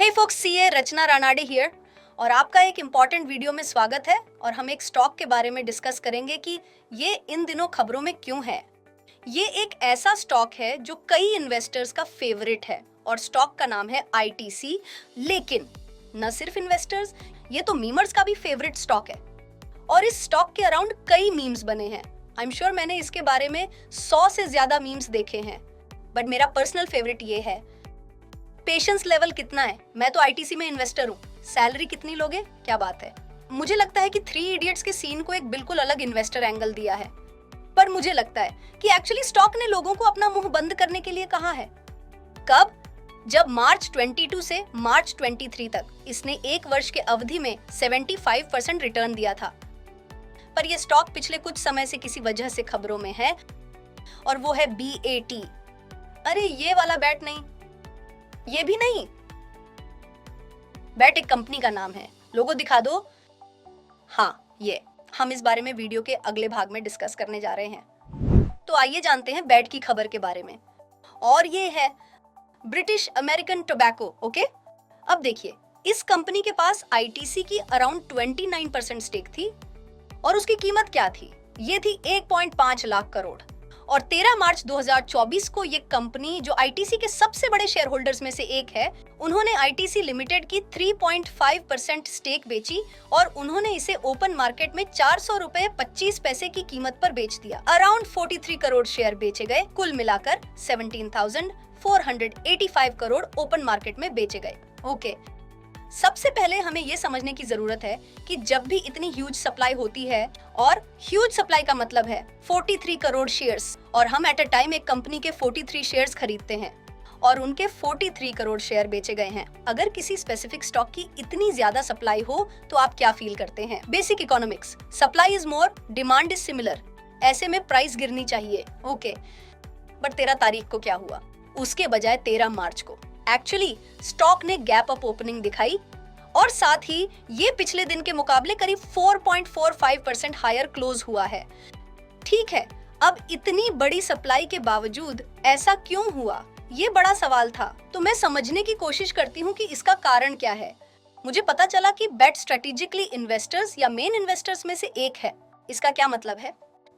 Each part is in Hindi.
Hey folks, CA Rachna Ranade here और आपका एक इम्पॉर्टेंट वीडियो में स्वागत है। और हम एक स्टॉक के बारे में डिस्कस करेंगे कि ये इन दिनों खबरों में क्यों है। ये एक ऐसा स्टॉक है जो कई इन्वेस्टर्स का फेवरेट है और स्टॉक का नाम है आईटीसी। लेकिन न सिर्फ इन्वेस्टर्स, ये तो मीमर्स का भी फेवरेट स्टॉक है और इस स्टॉक के अराउंड कई मीम्स बने हैं। आई एम श्योर मैंने इसके बारे में 100 से ज्यादा मीम्स देखे हैं, बट मेरा पर्सनल फेवरेट ये है। पेशेंस लेवल कितना है? मैं तो आईटीसी में इन्वेस्टर हूँ। सैलरी कितनी लोगे? क्या बात है। मुझे लगता है कि 3 इडियट्स के सीन को एक बिल्कुल अलग इन्वेस्टर एंगल दिया है, पर मुझे लगता है कि एक्चुअली स्टॉक ने लोगों को अपना मुंह बंद करने के लिए कहा है। कब? जब मार्च 22 से मार्च 23 तक इसने एक वर्ष के अवधि में 75% रिटर्न दिया था। पर यह स्टॉक पिछले कुछ समय से किसी वजह से खबरों में है और वो है BAT। अरे ये वाला बैट नहीं, ये भी नहीं। बैट एक कंपनी का नाम है। लोगो दिखा दो। हाँ, ये हम इस बारे में वीडियो के अगले भाग में डिस्कस करने जा रहे हैं। तो आइए जानते हैं बैट की खबर के बारे में। और ये है ब्रिटिश अमेरिकन टोबैको। ओके, अब देखिए, इस कंपनी के पास आईटीसी की अराउंड 29% स्टेक थी और उसकी कीमत क्या थी? ये थी 1.5 लाख करोड़। और 13 मार्च 2024 को ये कंपनी, जो आईटीसी के सबसे बड़े शेयर होल्डर्स में से एक है, उन्होंने आईटीसी लिमिटेड की 3.5% स्टेक बेची और उन्होंने इसे ओपन मार्केट में 400 रुपए 25 पैसे की कीमत पर बेच दिया। अराउंड 43 करोड़ शेयर बेचे गए। कुल मिलाकर 17,485 करोड़ ओपन मार्केट में बेचे गए। ओके, सबसे पहले हमें यह समझने की जरूरत है कि जब भी इतनी ह्यूज सप्लाई होती है, और ह्यूज सप्लाई का मतलब है 43 करोड़ शेयर्स, और हम एट अ टाइम एक कंपनी के 43 शेयर्स खरीदते हैं और उनके 43 करोड़ शेयर बेचे गए हैं। अगर किसी स्पेसिफिक स्टॉक की इतनी ज्यादा सप्लाई हो तो आप क्या फील करते हैं? Basic economics, supply is more, demand is similar. ऐसे में प्राइस गिरनी चाहिए। ओके, बट 13 तारीख को क्या हुआ? उसके बजाय 13 मार्च को एक्चुअली स्टॉक ने गैप अप ओपनिंग दिखाई और साथ ही ये पिछले दिन के मुकाबले करीब 4.45% हायर क्लोज हुआ है। ठीक है, अब इतनी बड़ी सप्लाई के बावजूद ऐसा क्यों हुआ? ये बड़ा सवाल था। तो मैं समझने की कोशिश करती हूँ कि इसका कारण क्या है। मुझे पता चला कि बैट स्ट्रेटेजिकली इन्वेस्टर्स या मेन इन्वेस्टर्स में से एक है। इसका क्या मतलब है?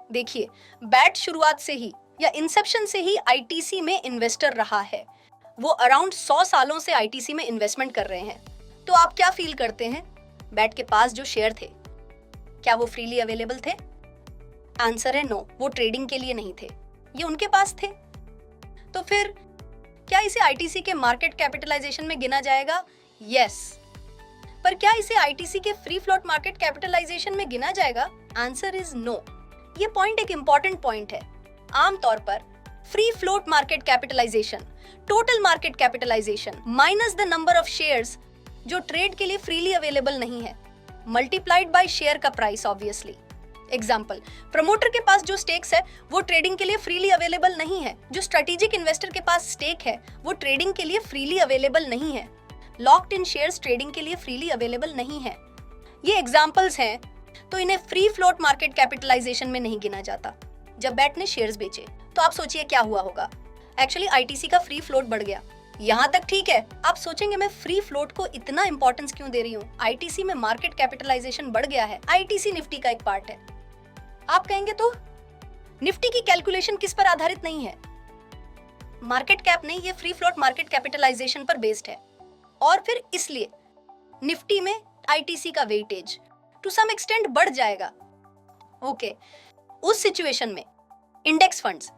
देखिए, बैट शुरुआत से ही या इंसेप्शन से ही आईटीसी में इन्वेस्टर रहा है। वो अराउंड 100 सालों से आईटीसी में इन्वेस्टमेंट कर रहे हैं। तो आप क्या फील करते हैं? बैट के पास जो शेयर थे, क्या वो फ्रीली अवेलेबल थे? आंसर है नो, वो ट्रेडिंग के लिए नहीं थे, ये उनके पास थे। तो फिर क्या इसे आईटीसी के मार्केट कैपिटलाइजेशन में गिना जाएगा? यस। पर क्या इसे आईटीसी के फ्री फ्लोट मार्केट कैपिटलाइजेशन में गिना जाएगा? Answer is no. ये पॉइंट एक इंपॉर्टेंट पॉइंट है। आमतौर पर free float market capitalisation total market capitalisation minus the number of shares जो ट्रेड के लिए फ्रीली अवेलेबल नहीं है, मल्टीप्लाइड बाय शेयर का प्राइस ऑब्वियसली। एग्जाम्पल, प्रमोटर के पास जो स्टेक्स है वो ट्रेडिंग के लिए फ्रीली अवेलेबल नहीं है। जो स्ट्रेटेजिक इन्वेस्टर के पास स्टेक है वो ट्रेडिंग के लिए फ्रीली अवेलेबल नहीं है। लॉक्ड इन शेयर्स ट्रेडिंग के लिए फ्रीली अवेलेबल नहीं है। ये एग्जाम्पल्स हैं, तो इन्हें फ्री फ्लोट मार्केट कैपिटलाइजेशन में नहीं गिना जाता। जब बैट ने शेयर्स बेचे तो आप सोचिए क्या हुआ होगा। एक्चुअली आईटीसी का फ्री फ्लोट बढ़ गया। यहाँ तक ठीक है। आप सोचेंगे मैं फ्री फ्लोट को इतना इंपॉर्टेंस क्यों दे रही हूँ? आईटीसी में मार्केट कैपिटलाइजेशन बढ़ गया है। आईटीसी निफ्टी का एक पार्ट है। आप कहेंगे तो निफ्टी की कैलकुलेशन किस पर आधारित नहीं है? मार्केट कैप नहीं, ये फ्री फ्लोट मार्केट कैपिटलाइजेशन पर बेस्ड है। और फिर इसलिए निफ्टी में आईटीसी का वेटेज टू सम एक्सटेंट बढ़ जाएगा। ओके, उस सिचुएशन में इंडेक्स फंड्स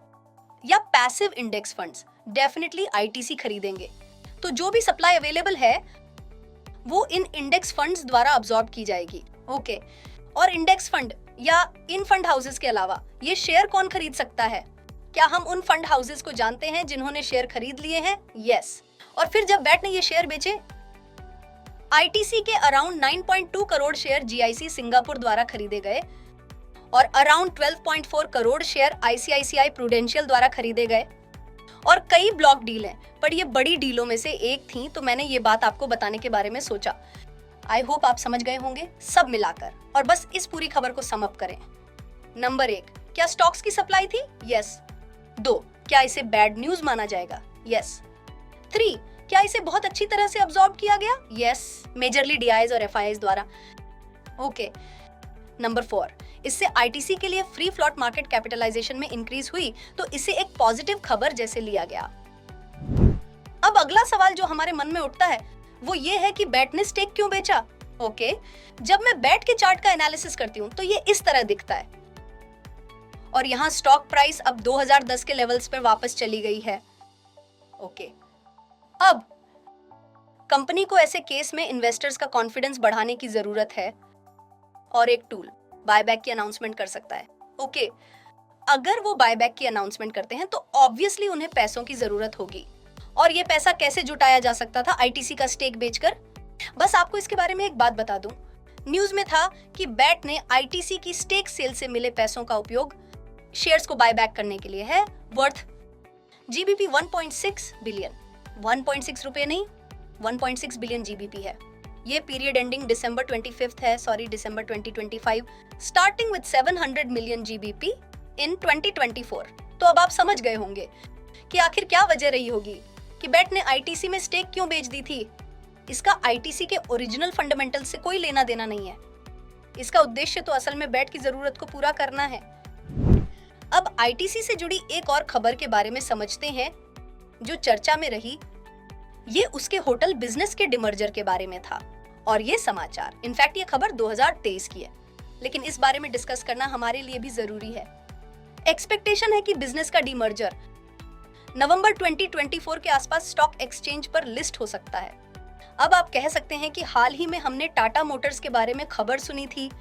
या passive index funds definitely ITC खरीदेंगे। तो जो भी सप्लाई अवेलेबल है वो इन इंडेक्स फंड्स द्वारा अब्सॉर्ब की जाएगी। ओके, और इंडेक्स फंड या इन फंड हाउसेस के अलावा ये शेयर कौन खरीद सकता है? क्या हम उन फंड हाउसेस को जानते हैं जिन्होंने शेयर खरीद लिए हैं? यस। और फिर जब बैट ने ये शेयर बेचे, आईटीसी के around 9.2 crore share GIC Singapore द्वारा खरीदे गए और around 12.4 crore share ICICI prudential द्वारा खरीदे गए। और कई ब्लॉक डील हैं, पर ये बड़ी डीलों में से एक थी, तो मैंने ये बात आपको बताने के बारे में सोचा। आई होप आप समझ गए होंगे सब मिलाकर। और बस इस पूरी खबर को सम अप करें। नंबर 1, क्या स्टॉक्स की सप्लाई थी? यस। 2, क्या इसे बैड न्यूज माना जाएगा? यस। 3, क्या इसे बहुत अच्छी तरह से अब्सॉर्ब किया गया? यस, मेजरली डीआईज और एफआईआईज द्वारा। ओके, नंबर 4, इससे आईटीसी के लिए फ्री फ्लोट मार्केट कैपिटलाइजेशन में इंक्रीज हुई, तो इसे एक पॉजिटिव खबर जैसे लिया गया। अब अगला सवाल जो हमारे मन में उठता है वो ये है कि बैट ने स्टेक क्यों बेचा? ओके, जब मैं बैट के चार्ट का एनालिसिस करती हूँ तो ये इस तरह दिखता है और यहाँ स्टॉक प्राइस अब 2010 के लेवल्स पर वापस चली गई है। ओके, अब कंपनी को ऐसे केस में इन्वेस्टर्स का कॉन्फिडेंस बढ़ाने की जरूरत है और एक टूल बायबैक की अनाउंसमेंट कर सकता है। ओके, अगर वो बायबैक की अनाउंसमेंट करते हैं तो ऑब्वियसली उन्हें पैसों की जरूरत होगी और ये पैसा कैसे जुटाया जा सकता था आईटीसी का स्टेक बेचकर? बस आपको इसके बारे में एक बात बता दूं, न्यूज में था कि बैट ने आईटीसी की स्टेक सेल से मिले पैसों का उपयोग शेयर्स को बायबैक करने के लिए है, वर्थ जीबीपी 1.6 बिलियन। 1.6 रुपए नहीं, 1.6 बिलियन जीबीपी है। ये period ending December 2025, starting with 700 million GBP in 2024। तो अब आप समझ गए होंगे कि आखिर क्या वजह रही होगी कि बैट ने आईटीसी में स्टेक क्यों बेच दी थी। इसका आईटीसी के ओरिजिनल फंडामेंटल से कोई लेना देना नहीं है। इसका उद्देश्य तो असल में बैट की जरूरत को पूरा करना है। अब आईटीसी से जुड़ी एक और खबर के बारे में समझते हैं जो चर्चा में रही। ये उसके होटल बिजनेस के डिमर्जर के बारे में था और ये समाचार, इनफैक्ट ये खबर 2023 की है, लेकिन इस बारे में डिस्कस करना हमारे लिए भी जरूरी है। एक्सपेक्टेशन है कि बिजनेस का डिमर्जर नवंबर 2024 के आसपास स्टॉक एक्सचेंज पर लिस्ट हो सकता है। अब आप कह सकते हैं कि हाल ही में हमने टाटा मोटर्स के बारे में खबर सुनी थी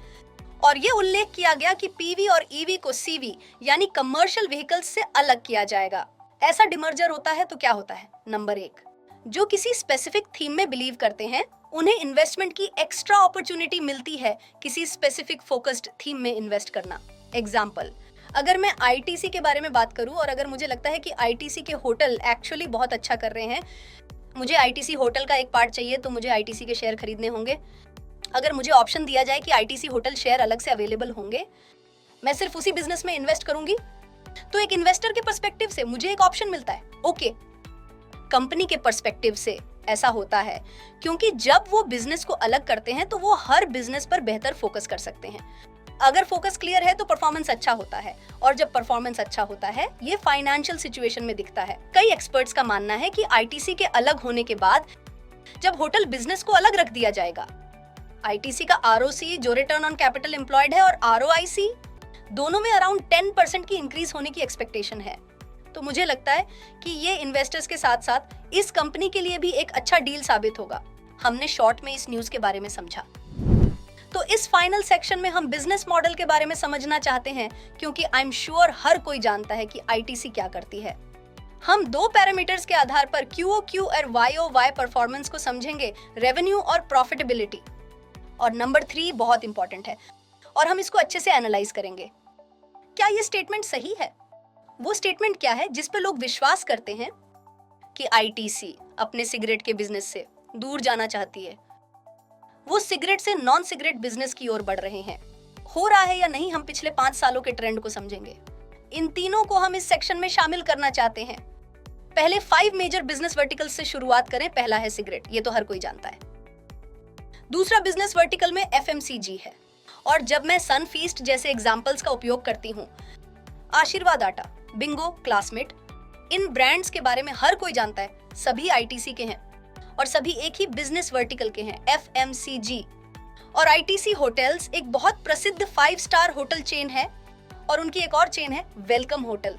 और ये उल्लेख किया गया कि पीवी और ईवी को सीवी यानी कमर्शियल व्हीकल्स से अलग किया जाएगा। ऐसा डिमर्जर होता है तो क्या होता है? नंबर 1, जो किसी स्पेसिफिक थीम में बिलीव करते हैं उन्हें इन्वेस्टमेंट की एक्स्ट्रा अपॉर्चुनिटी मिलती है किसी स्पेसिफिक फोकस्ड थीम में इन्वेस्ट करना। एग्जाम्पल, अगर मैं आईटीसी के बारे में बात करूं और अगर मुझे लगता है कि आईटीसी के होटल एक्चुअली बहुत अच्छा कर रहे हैं, मुझे आईटीसी होटल का एक पार्ट चाहिए तो मुझे आईटीसी के शेयर खरीदने होंगे। अगर मुझे ऑप्शन दिया जाए कि आईटीसी होटल शेयर अलग से अवेलेबल होंगे, मैं सिर्फ उसी बिजनेस में इन्वेस्ट करूंगी, तो एक इन्वेस्टर के पर्सपेक्टिव से मुझे एक ऑप्शन मिलता है। ओके, कंपनी के पर्सपेक्टिव से ऐसा होता है क्योंकि जब वो बिजनेस को अलग करते हैं तो वो हर बिजनेस पर बेहतर फोकस कर सकते हैं। अगर फोकस क्लियर है तो परफॉर्मेंस अच्छा होता है और जब परफॉर्मेंस अच्छा होता है ये फाइनेंशियल सिचुएशन में दिखता है। कई एक्सपर्ट्स का मानना है कि आईटीसी के अलग होने के बाद जब होटल बिजनेस को अलग रख दिया जाएगा, आईटीसी का आरओसी जो रिटर्न ऑन कैपिटल एम्प्लॉयड है और आरओआईसी दोनों में अराउंड 10% की इंक्रीज होने की एक्सपेक्टेशन है। तो मुझे लगता है कि ये इन्वेस्टर्स के साथ साथ इस कंपनी के लिए भी एक अच्छा डील साबित होगा। हमने शॉर्ट में इस न्यूज के बारे में समझा। तो इस फाइनल सेक्शन में हम बिजनेस मॉडल के बारे में समझना चाहते हैं क्योंकि आई एम श्योर हर कोई जानता है कि आईटीसी क्या करती है। हम 2 पैरामीटर्स के आधार पर क्यूओक्यू और वाईओवाई परफॉर्मेंस को समझेंगे, रेवेन्यू और प्रॉफिटेबिलिटी। और नंबर 3 बहुत इंपॉर्टेंट है और हम इसको अच्छे से एनालाइज करेंगे। क्या ये स्टेटमेंट सही है? वो स्टेटमेंट क्या है जिस पे लोग विश्वास करते हैं कि आईटीसी अपने सिगरेट के बिजनेस से दूर जाना चाहती है, वो सिगरेट से नॉन सिगरेट बिजनेस की ओर बढ़ रहे हैं। हो रहा है या नहीं, हम पिछले 5 सालों के ट्रेंड को समझेंगे। इन तीनों को हम इस सेक्शन में शामिल करना चाहते हैं। पहले 5 मेजर बिजनेस वर्टिकल्स से शुरुआत करें। पहला है सिगरेट, ये तो हर कोई जानता है। दूसरा बिजनेस वर्टिकल में एफएमसीजी है और जब मैं सनफीस्ट जैसे एग्जांपल्स का उपयोग करती हूँ, आशीर्वाद आटा, बिंगो, क्लासमेट, इन ब्रांड्स के बारे में हर कोई जानता है, सभी आईटीसी के हैं और सभी एक ही बिजनेस वर्टिकल के हैं, एफएमसीजी। और आईटीसी होटल्स एक बहुत प्रसिद्ध 5 स्टार होटल चेन है और उनकी एक और चेन है वेलकम होटल।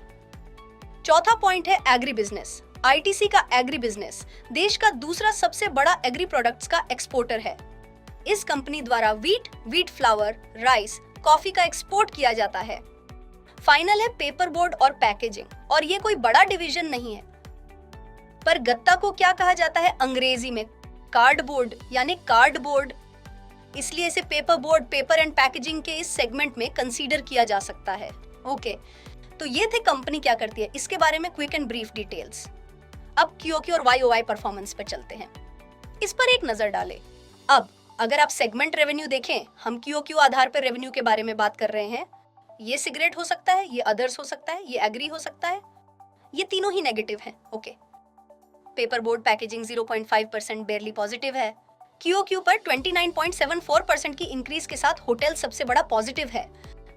चौथा पॉइंट है एग्री बिजनेस। आईटीसी का एग्री बिजनेस देश का दूसरा सबसे बड़ा एग्री प्रोडक्ट्स का एक्सपोर्टर है। इस कंपनी द्वारा व्हीट फ्लावर, राइस, कॉफी का एक्सपोर्ट किया जाता है। फाइनल है पेपर बोर्ड और पैकेजिंग, और ये कोई बड़ा डिवीजन नहीं है, पर गत्ता को क्या कहा जाता है अंग्रेजी में? कार्डबोर्ड, यानी कार्डबोर्ड। इसलिए इसे paper board, paper and packaging के इस सेगमेंट में कंसीडर किया जा सकता है। ओके, तो ये थे कंपनी क्या करती है, इसके बारे में क्विक एंड ब्रीफ डिटेल्स। अब क्यूओक्यू और वाईओवाई परफॉर्मेंस पर चलते हैं, इस पर एक नजर डालें। अब अगर आप सेगमेंट रेवेन्यू देखें, हम क्यूओक्यू आधार पर रेवेन्यू के बारे में बात कर रहे हैं। ये सिगरेट हो सकता है, ये अदर्स हो सकता है, ये एग्री हो सकता है, ये तीनों ही नेगेटिव हैं। Okay, paper board packaging 0.5% बेयरली positive है। QOQ पर 29.74% की इंक्रीज के साथ होटल सबसे बड़ा पॉजिटिव है,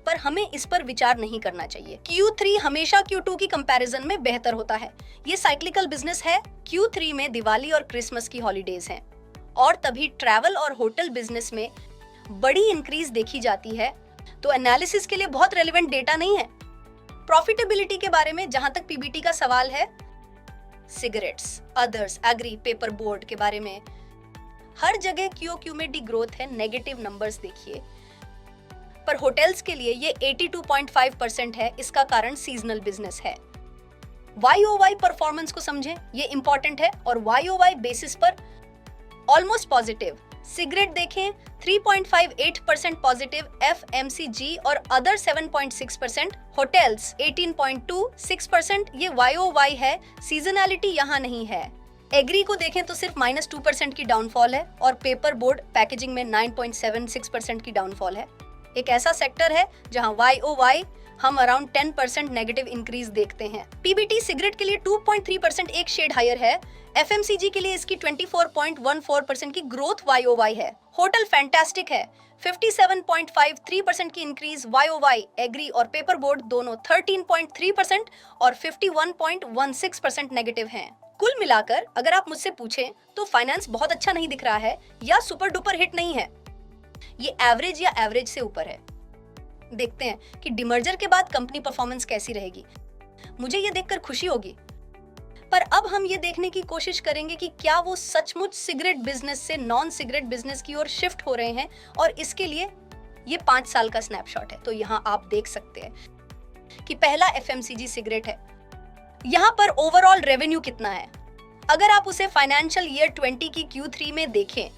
पर हमें इस पर विचार नहीं करना चाहिए। Q3 हमेशा Q2 की कंपैरिजन में बेहतर होता है। ये साइक्लिकल बिजनेस है। Q3 में दिवाली और क्रिसमस की हॉलीडेज हैं और तभी ट्रैवल और होटल बिजनेस में बड़ी इंक्रीज देखी जाती है, तो एनालिसिस के लिए बहुत रेलेवेंट डेटा नहीं है। प्रॉफिटेबिलिटी के बारे में जहां तक पीबीटी का सवाल है, cigarettes, others, agri, paper board के बारे में हर जगह QOQ में डी ग्रोथ है, नेगेटिव नंबर्स देखिए। पर होटल्स के लिए ये 82.5% है। इसका कारण सीजनल बिजनेस है। YOY परफॉर्मेंस को समझें, ये इंपॉर्टेंट है और YOY बेसिस पर ऑलमोस्ट पॉजिटिव। सिगरेट देखें 3.58% पॉजिटिव, FMCG और अदर 7.6%, होटल्स 18.26%, ये YOY है। सीजनैलिटी यहाँ नहीं है। एग्री को देखें तो सिर्फ -2% की डाउनफॉल है और पेपर बोर्ड पैकेजिंग में 9.76% की डाउनफॉल है। एक ऐसा सेक्टर है जहां YOY हम अराउंड 10% नेगेटिव इंक्रीज देखते हैं। पीबीटी सिगरेट के लिए 2.3% एक शेड हायर है। FMCG के लिए इसकी 24.14% की ग्रोथ YOY है। होटल फैंटास्टिक है, 57.53% की इंक्रीज YOY। एग्री और पेपर बोर्ड दोनों 13.3% और 51.16% नेगेटिव हैं। कुल मिलाकर अगर आप मुझसे पूछें तो फाइनेंस बहुत अच्छा नहीं दिख रहा है या सुपर डुपर हिट नहीं है, ये एवरेज या एवरेज से ऊपर है। देखते हैं कि डिमर्जर के बाद कंपनी परफॉर्मेंस कैसी रहेगी। मुझे ये देखकर खुशी होगी, पर अब हम ये देखने की कोशिश करेंगे कि क्या वो सचमुच सिगरेट बिजनेस से नॉन सिगरेट बिजनेस की ओर शिफ्ट हो रहे हैं, और इसके लिए ये 5 साल का स्नैपशॉट है। तो यहाँ आप देख सकते हैं कि पहला FMCG सिगरेट है। यहाँ पर ओवरऑल रेवेन्यू कितना है। अगर आप उसे फाइनेंशियल ईयर 20 की Q3 में देखें,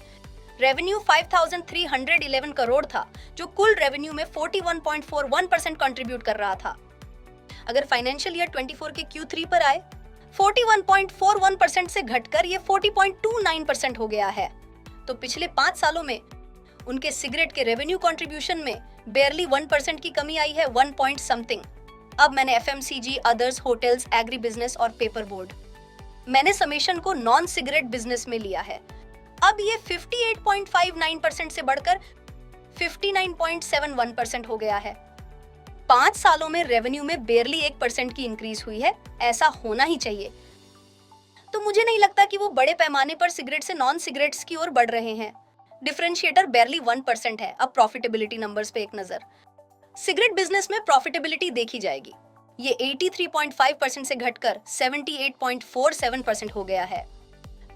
रेवेन्यू 5,311 करोड़ था, जो कुल रेवेन्यू में 41.41% कंट्रीब्यूट कर रहा था। अगर फाइनेंशियल ईयर 24 के Q3 पर आए, 41.41% से घटकर ये 40.29% हो गया है। तो पिछले 5 सालों में उनके सिगरेट के रेवेन्यू कंट्रीब्यूशन में बेयरली 1% की कमी आई है, 1 पॉइंट समथिंग। अब मैंने FMCG, others, hotels, agri business और पेपर बोर्ड, मैंने समेशन को नॉन सिगरेट बिजनेस में लिया है। अब ये 58.59% से बढ़कर 59.71% हो गया है। 5 सालों में रेवेन्यू में बेयरली 1% की इंक्रीज हुई है। ऐसा होना ही चाहिए। तो मुझे नहीं लगता कि वो बड़े पैमाने पर सिगरेट से नॉन सिगरेट्स की ओर बढ़ रहे हैं। डिफरेंशिएटर बेयरली 1% है। अब प्रॉफिटेबिलिटी नंबर्स पे एक नजर। सिगरेट बिजनेस में प्रॉफिटेबिलिटी देखी जाएगी। ये 83.5% से घटकर 78.47% हो गया है।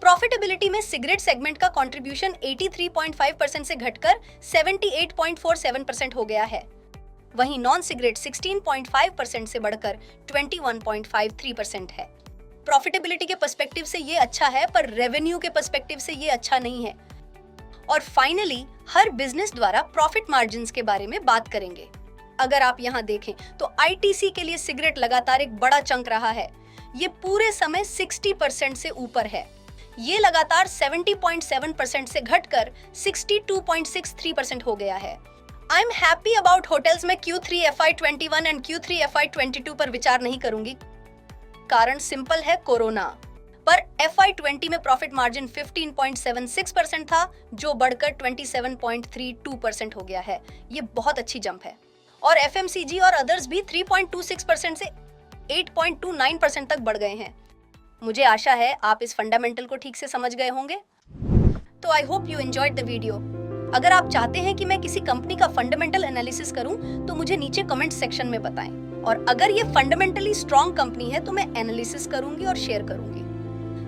प्रॉफिटेबिलिटी में सिगरेट सेगमेंट का कंट्रीब्यूशन 83.5% से घटकर 78.47% हो गया है। वहीं नॉन सिगरेट 16.5% से बढ़कर 21.53% है। प्रॉफिटेबिलिटी के पर्सपेक्टिव से ये अच्छा है, पर रेवेन्यू के पर्सपेक्टिव से ये अच्छा नहीं है। और फाइनली हर बिजनेस द्वारा प्रॉफिट मार्जिन्स के बारे में बात करेंगे। अगर आप यहाँ देखें तो ITC के लिए सिगरेट लगातार एक बड़ा चंक रहा है। ये पूरे समय 60% से ऊपर है। ये लगातार 70.7% से घटकर 62.63% हो गया है। I am happy about hotels में Q3 FY21 and Q3 FY22 पर विचार नहीं करूंगी। कारण सिंपल है, कोरोना। पर FY20 में प्रॉफिट मार्जिन 15.76% था, जो बढ़कर 27.32% हो गया है। ये बहुत अच्छी जंप है। और FMCG और अदर्स भी 3.26% से 8.29% तक बढ़ गए हैं। मुझे आशा है आप इस फंडामेंटल को ठीक से समझ गए होंगे। तो I hope you enjoyed the video. अगर आप चाहते हैं कि मैं किसी कंपनी का फंडामेंटल एनालिसिस करूं, तो मुझे नीचे कमेंट सेक्शन में बताएं। और अगर ये फंडामेंटली स्ट्रॉन्ग कंपनी है तो मैं एनालिसिस करूंगी और शेयर करूंगी।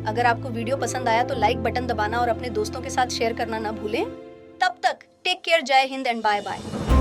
अगर आपको वीडियो पसंद आया तो लाइक बटन दबाना और अपने दोस्तों के साथ शेयर करना ना भूलें। तब तक टेक केयर, जय हिंद एंड बाय बाय।